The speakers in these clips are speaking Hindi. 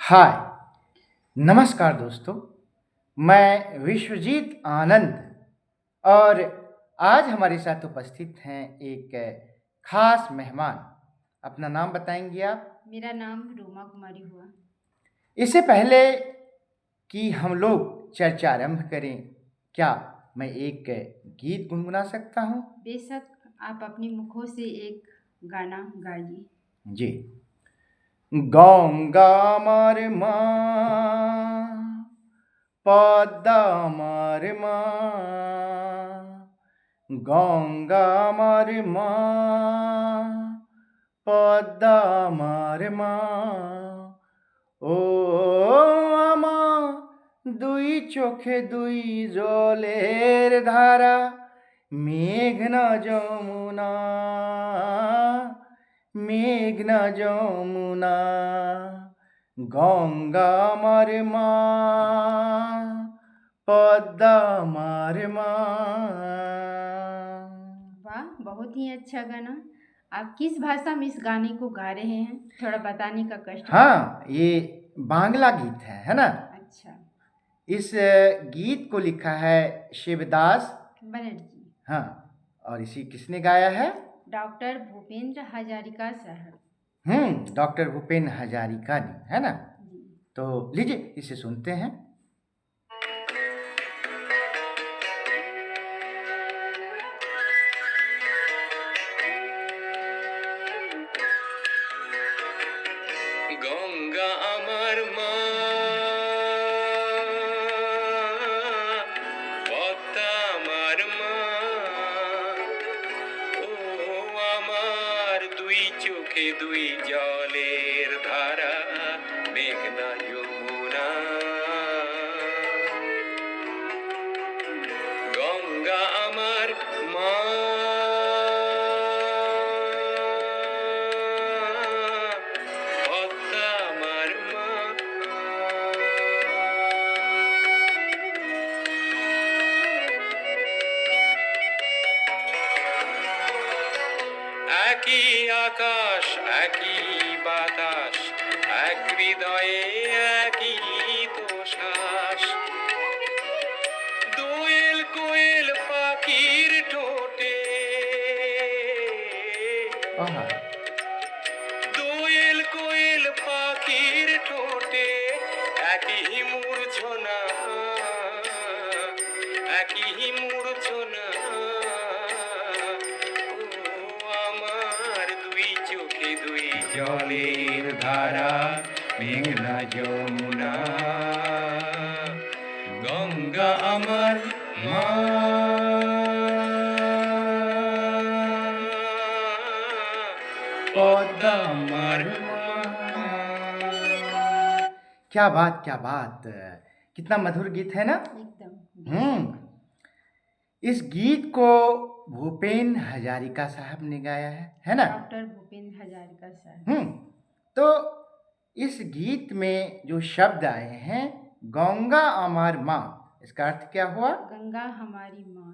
हाय, नमस्कार दोस्तों। मैं विश्वजीत आनंद और आज हमारे साथ उपस्थित हैं एक खास मेहमान। अपना नाम बताएंगे आप? मेरा नाम रोमा कुमारी हुआ। इससे पहले कि हम लोग चर्चा आरंभ करें, क्या मैं एक गीत गुनगुना सकता हूँ? बेशक आप अपनी मुखों से एक गाना गाइए। जी। गंगा আমার মা, পদ্মা আমার মা, গঙ্গা আমার মা, পদ্মা আমার মা, ও আমার দুই চোখে দুই জলের ধারা, মেঘনা যমুনা, মেঘনা যমুনা, গঙ্গা আমার মা, পদ্মা আমার মা। वाह, बहुत ही अच्छा गाना। आप किस भाषा में इस गाने को गा रहे हैं? थोड़ा बताने का कष्ट करें। हाँ, ये बांग्ला गीत है ना? अच्छा, इस गीत को लिखा है शिवदास। बनर्जी। हाँ, और इसी किसने गाया है? डॉक्टर भूपेंद्र हजारिका साहब। डॉक्टर भूपेन हजारिका ने, है ना? जी। तो लीजिए इसे सुनते हैं। গঙ্গা আমার মা, পদ্মা আমার মা, ও আমার দুই চোখে দুই জলের ধারা, মেঘনা যমুনা, গঙ্গা আমার মা, পদ্মা আমার মা। একই আকাশ একই বাতাস, এক হৃদয়ে একই তো শ্বাস, দোয়েল কোয়েল পাখির ঠোঁটে, आहा, দোয়েল কোয়েল পাখির ঠোঁটে, একই মূর্ছনা, একই মূর্ছনা, ও আমার দুই চোখে দুই জলের ধারা, মেঘনা যমুনা, গঙ্গা আমার মা। পদ্মা আমার মা। क्या बात, क्या बात! कितना मधुर गीत है ना? एकदम। हम्म इस गीत को भूपेन हजारिका साहब ने गाया है ना? डॉक्टर भूपेंद्र हजारिका साहब। तो इस गीत में जो शब्द आए हैं, गंगा अमार माँ, इसका अर्थ क्या हुआ? गंगा हमारी माँ,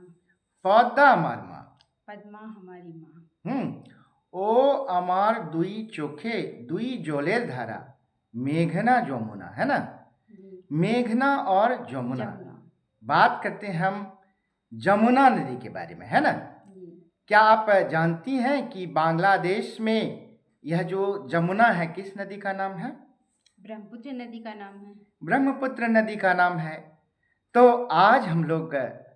पौधा अमार माँ। पद्मा हमारी माँ, ओ अमार दुई चोखे दुई जोलेर धारा, मेघना जमुना, है ना? जी। मेघना और जमुना। जमुना। बात करते हैं हम जमुना नदी के बारे में, है ना? जी। क्या आप जानती हैं कि बांग्लादेश में यह जो जमुना है किस नदी का नाम है? ब्रह्मपुत्र नदी का नाम है। ब्रह्मपुत्र नदी का नाम है। तो आज हम लोग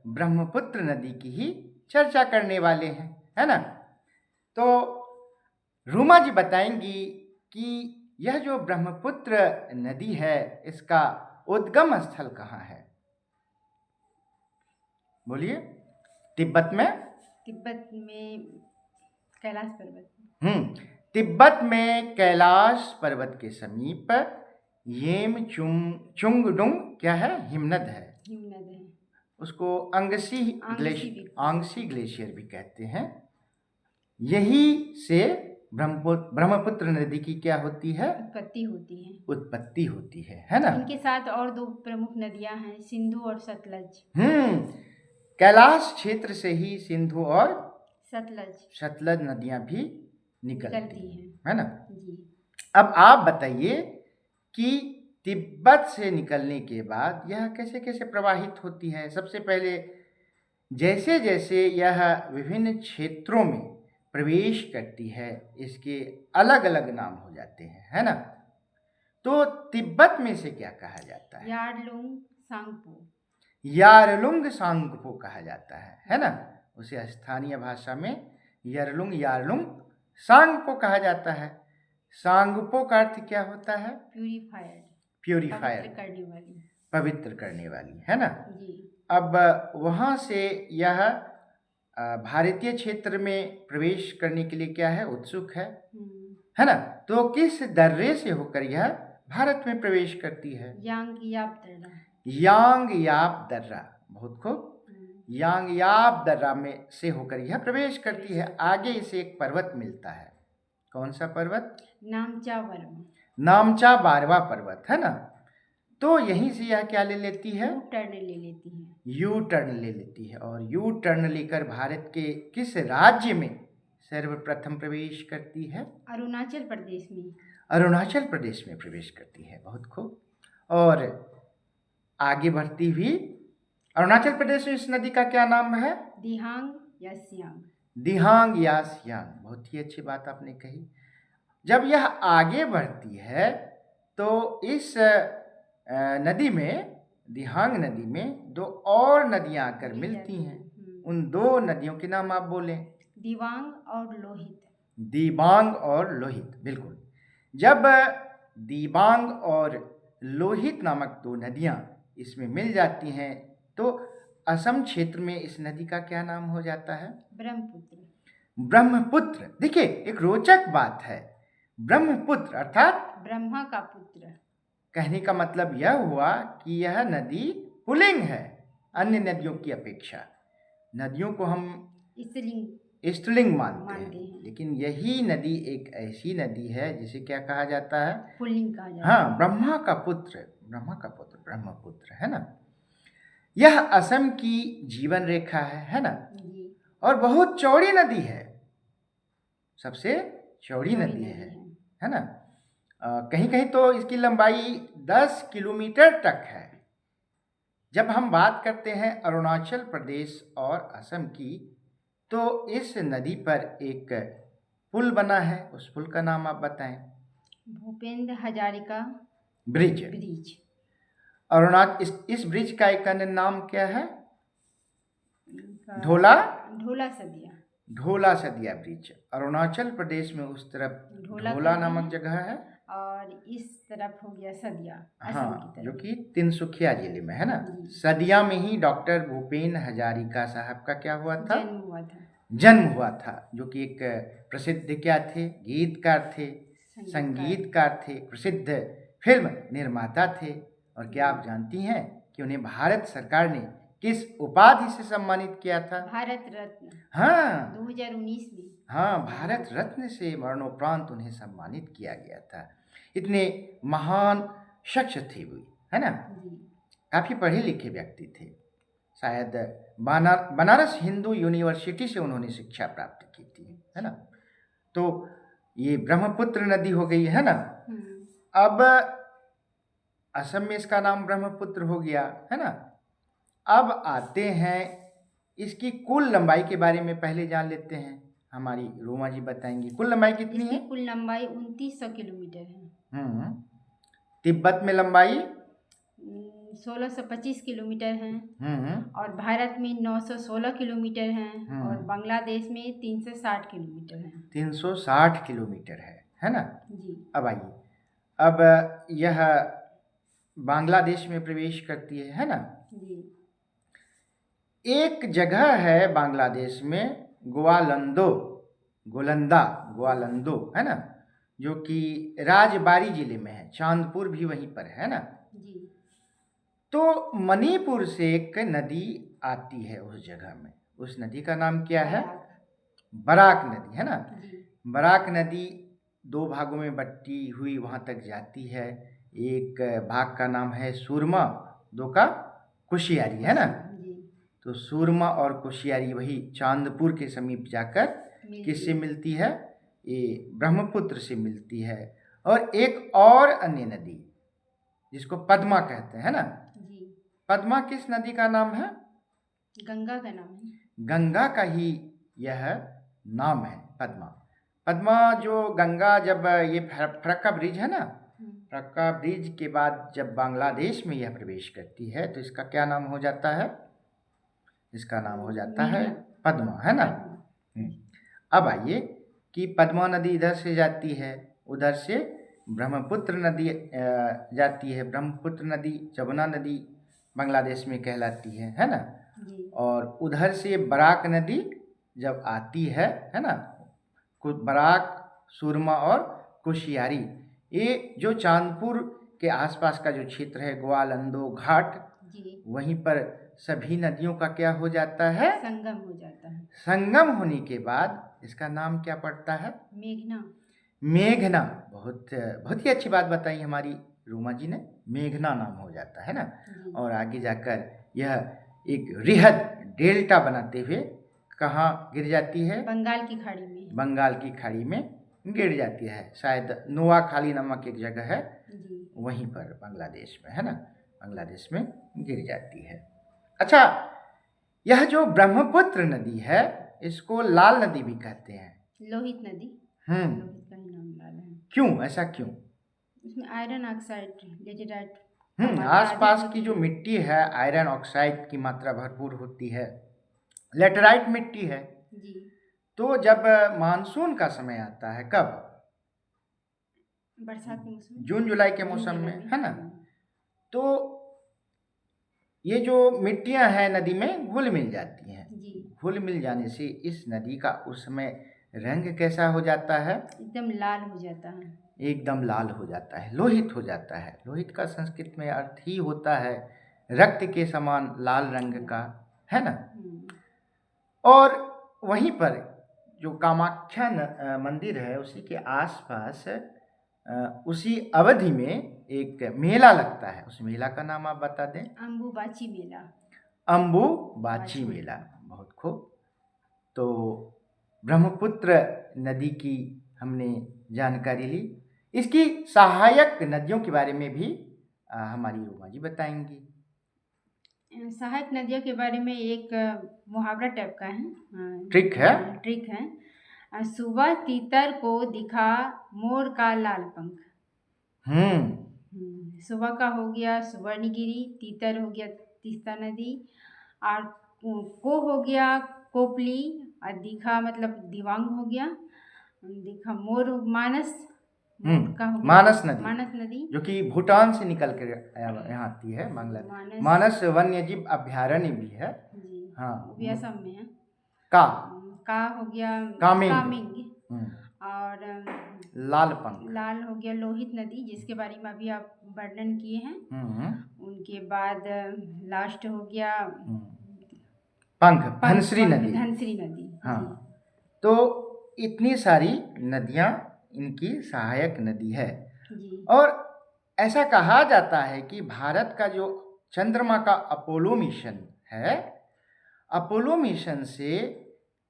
ब्रह्मपुत्र नदी की ही चर्चा करने वाले हैं, है ना? तो रूमा जी बताएंगी कि यह जो ब्रह्मपुत्र नदी है, इसका उद्गम स्थल कहाँ है? बोलिए। तिब्बत में? तिब्बत में कैलाश पर्वत। तिब्बत में कैलाश पर्वत के समीप येम चुंगडुंग क्या है? हिमनद है। हिमनद है। उसको आंगसी ग्लेशियर भी कहते हैं। यही से ब्रह्मपुत्र नदी की क्या होती है? उत्पत्ति होती है ना? इनके साथ और दो प्रमुख नदियां हैं, सिंधु और सतलज। कैलाश क्षेत्र से ही सिंधु और सतलज नदियां भी निकलती हैं, हैं, है ना? जी। अब आप बताइए कि तिब्बत से निकलने के बाद यह कैसे कैसे प्रवाहित होती है। सबसे पहले जैसे जैसे यह विभिन्न क्षेत्रों में प्रवेश करती है, इसके अलग अलग नाम हो जाते हैं, है ना। तो तिब्बत में से क्या कहा जाता है? यारलुंग सांगपो। यारलुंग सांगपो कहा जाता है ना। उसे स्थानीय भाषा में यारलुंग सांगपो कहा जाता है। सांगपो का अर्थ क्या होता है? प्यूरिफायर्ड, प्यूरिफायर, पवित्र करने वाली। पवित्र करने वाली, है ना। जी। अब वहाँ से यह भारतीय क्षेत्र में प्रवेश करने के लिए क्या है? उत्सुक है ना। तो किस दर्रे से होकर यह भारत में प्रवेश करती है? यांगयाप दर्रा। यांगयाप दर्रा, बहुत खूब। यांगयाप दर्रा में से होकर यह प्रवेश करती है। आगे इसे एक पर्वत मिलता है। कौन सा पर्वत? नामचा वर्मा। नामचा 12वां पर्वत, है ना। तो यहीं से यह क्या ले लेती है? यू टर्न ले लेती है। यू टर्न ले लेती है और यू टर्न लेकर भारत के किस राज्य में सर्वप्रथम प्रवेश करती है? अरुणाचल प्रदेश में। अरुणाचल प्रदेश में प्रवेश करती है, बहुत खूब। और आगे बढ़ती हुई अरुणाचल प्रदेश में इस नदी का क्या नाम है? दिहांग या सियांग। दिहांग या सियांग, बहुत ही अच्छी बात आपने कही। जब यह आगे बढ़ती है तो इस नदी में, दिहांग नदी में, दो और नदियां आकर मिलती हैं। उन दो नदियों के नाम आप बोलें। दिबांग और लोहित। दिबांग और लोहित, बिल्कुल। जब दिबांग और लोहित नामक दो नदियां इसमें मिल जाती हैं तो असम क्षेत्र में इस नदी का क्या नाम हो जाता है? ब्रह्मपुत्र। ब्रह्मपुत्र। देखिए, एक रोचक बात है। ब्रह्मपुत्र अर्थात ब्रह्मा का पुत्र। कहने का मतलब यह हुआ कि यह नदी पुल्लिंग है अन्य नदियों की अपेक्षा। नदियों को हम स्त्रीलिंग मानते हैं, लेकिन यही नदी एक ऐसी नदी है जिसे क्या कहा जाता है? पुल्लिंग कहा जाता है। हाँ, ब्रह्मा का पुत्र ब्रह्मपुत्र, है ना। यह असम की जीवन रेखा है ना। और बहुत चौड़ी नदी है, सबसे चौड़ी नदी है ना। कहीं कहीं तो इसकी लंबाई 10 किलोमीटर तक है। जब हम बात करते हैं अरुणाचल प्रदेश और असम की, तो इस नदी पर एक पुल बना है, उस पुल का नाम आप बताएं। भूपेंद्र हजारिका ब्रिज। इस ब्रिज का एक अन्य नाम क्या है? ढोला सदिया ब्रिज। अरुणाचल प्रदेश में उस तरफ ढोला नामक जगह है और इस तरफ हो गया सदिया। हाँ, जो कि तिनसुकिया जिले में है ना। सदिया में ही डॉक्टर भूपेन हजारिका साहब का क्या हुआ था? जन्म हुआ था, जो कि एक प्रसिद्ध क्या थे? गीतकार थे, संगीतकार थे, प्रसिद्ध फिल्म निर्माता थे। और क्या आप जानती हैं कि उन्हें भारत सरकार ने किस उपाधि से सम्मानित किया था? भारत रत्न। हाँ, 2019 में। हाँ, भारत रत्न से मरणोपरांत उन्हें सम्मानित किया गया था। इतने महान शख्स थे वो, है ना। काफ़ी पढ़े लिखे व्यक्ति थे। शायद बनारस हिंदू यूनिवर्सिटी से उन्होंने शिक्षा प्राप्त की थी, है ना। तो ये ब्रह्मपुत्र नदी हो गई, है ना। अब असम में इसका नाम ब्रह्मपुत्र हो गया, है ना। अब आते हैं इसकी कुल लंबाई के बारे में, पहले जान लेते हैं। हमारी रोमा जी बताएंगी कुल लंबाई कितनी है? कुल लंबाई 2900 किलोमीटर है। तिब्बत में लंबाई 1625 किलोमीटर है। और भारत में 916 किलोमीटर है। और बांग्लादेश में 360 किलोमीटर है। 360 किलोमीटर है ना जी। अब आइए, अब यह बांग्लादेश में प्रवेश करती है ना जी। एक जगह है बांग्लादेश में गोलंदो, है ना, जो कि राजबारी जिले में है। चांदपुर भी वहीं पर है ना जी। तो मणिपुर से एक नदी आती है उस जगह में। उस नदी का नाम क्या है? बराक नदी, है ना। बराक नदी दो भागों में बटी हुई वहाँ तक जाती है। एक भाग का नाम है सूरमा, दो का कुशियारी, है ना। तो सूरमा और कुशियारी वही चांदपुर के समीप जाकर किससे मिलती है? ये ब्रह्मपुत्र से मिलती है। और एक और अन्य नदी जिसको पद्मा कहते हैं ना। जी। पद्मा किस नदी का नाम है? गंगा का नाम है। गंगा का ही यह नाम है, पद्मा। पद्मा जो गंगा, जब ये फरक्का ब्रिज है ना, फरक्का ब्रिज के बाद जब बांग्लादेश में यह प्रवेश करती है तो इसका क्या नाम हो जाता है? इसका नाम हो जाता है पद्मा, है ना। अब आइए कि पद्मा नदी इधर से जाती है, उधर से ब्रह्मपुत्र नदी जाती है। ब्रह्मपुत्र नदी जमुना नदी बांग्लादेश में कहलाती है ना। और उधर से बराक नदी जब आती है ना, बराक, सुरमा और कुशियारी, ये जो चांदपुर के आसपास का जो क्षेत्र है, ग्वालंदो घाट, वहीं पर सभी नदियों का क्या हो जाता है? संगम हो जाता है। संगम होने के बाद इसका नाम क्या पड़ता है? मेघना। मेघना। बहुत बहुत ही अच्छी बात बताई हमारी रूमा जी ने, मेघना नाम हो जाता है ना। और आगे जाकर यह एक वृहद डेल्टा बनाते हुए कहाँ गिर जाती है? बंगाल की खाड़ी में। बंगाल की खाड़ी में गिर जाती है। शायद नोआखाली नामक एक जगह है, वहीं पर बांग्लादेश में, है ना, बांग्लादेश में गिर जाती है। अच्छा, यह जो ब्रह्मपुत्र नदी है इसको लाल नदी भी कहते हैं। लोहित नदी। लोहित का ही नाम लाल है। क्यों, ऐसा क्यों? इसमें आयरन ऑक्साइड, लेटेराइट आसपास की जो मिट्टी है आयरन ऑक्साइड की मात्रा भरपूर होती है, लेटेराइट मिट्टी है जी। तो जब मानसून का समय आता है, कब? बरसात के मौसम, जून जुलाई के मौसम में, है ना। तो ये जो मिट्टियां हैं नदी में घुल मिल जाती हैं। घुल मिल जाने से इस नदी का उस समय रंग कैसा हो जाता है? एकदम लाल हो जाता है। एकदम लाल हो जाता है, लोहित हो जाता है। लोहित का संस्कृत में अर्थ ही होता है रक्त के समान लाल रंग का, है ना। और वहीं पर जो कामाख्या मंदिर है उसी के आसपास उसी अवधि में एक मेला लगता है। उस मेला का नाम आप बता दें। अम्बुबाची मेला। अम्बुबाची मेला, बहुत खूब। तो ब्रह्मपुत्र नदी की हमने जानकारी ली, इसकी सहायक नदियों के बारे में भी हमारी रूमा जी बताएंगी। सहायक नदियों के बारे में एक मुहावरा टाइप का है, ट्रिक है। सुबह तीतर को दिखा मोर का लाल पंख। सुबह का हो गया सुवर्णगिरी, तीतर हो गया तीस्ता नदी, और को हो गया कोपली, और दिखा मतलब दिवांग हो गया, दिखा मोर मानस का हो गया मानस नदी जो कि भूटान से निकल कर यहाँ आती है। बांग्लादेश मानस वन्यजीव अभ्यारण्य भी है। हाँ, भी असम में है। का हो गया कामिंग, और लाल हो गया लोहित नदी, जिसके बारे में अभी आप वर्णन किए हैं। उनके बाद लास्ट हो गया धनश्री नदी। हाँ, तो इतनी सारी नदियाँ इनकी सहायक नदी है। और ऐसा कहा जाता है कि भारत का जो चंद्रमा का अपोलो मिशन है, अपोलो मिशन से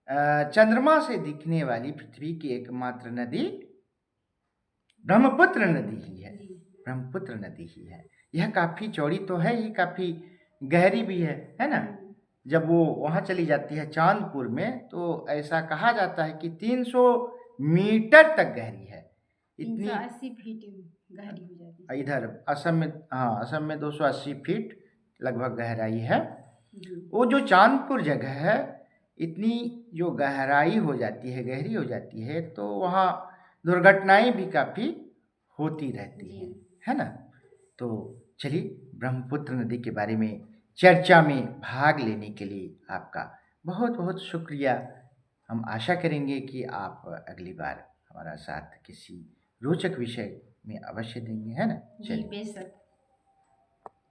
चंद्रमा से दिखने वाली पृथ्वी की एकमात्र नदी ब्रह्मपुत्र नदी ही है। ब्रह्मपुत्र नदी ही है। यह काफ़ी चौड़ी तो है ही, काफ़ी गहरी भी है ना। जब वो वहाँ चली जाती है चांदपुर में, तो ऐसा कहा जाता है कि 300 मीटर तक गहरी है। 380 फीट गहरी हो जाती है। इधर असम में, हाँ, असम में 280 फीट लगभग गहराई है। वो जो चांदपुर जगह है, इतनी जो गहराई हो जाती है, गहरी हो जाती है, तो वहाँ दुर्घटनाएं भी काफ़ी होती रहती है ना। तो चलिए, ब्रह्मपुत्र नदी के बारे में चर्चा में भाग लेने के लिए आपका बहुत बहुत शुक्रिया। हम आशा करेंगे कि आप अगली बार हमारा साथ किसी रोचक विषय में अवश्य देंगे, है ना। जी बेशक।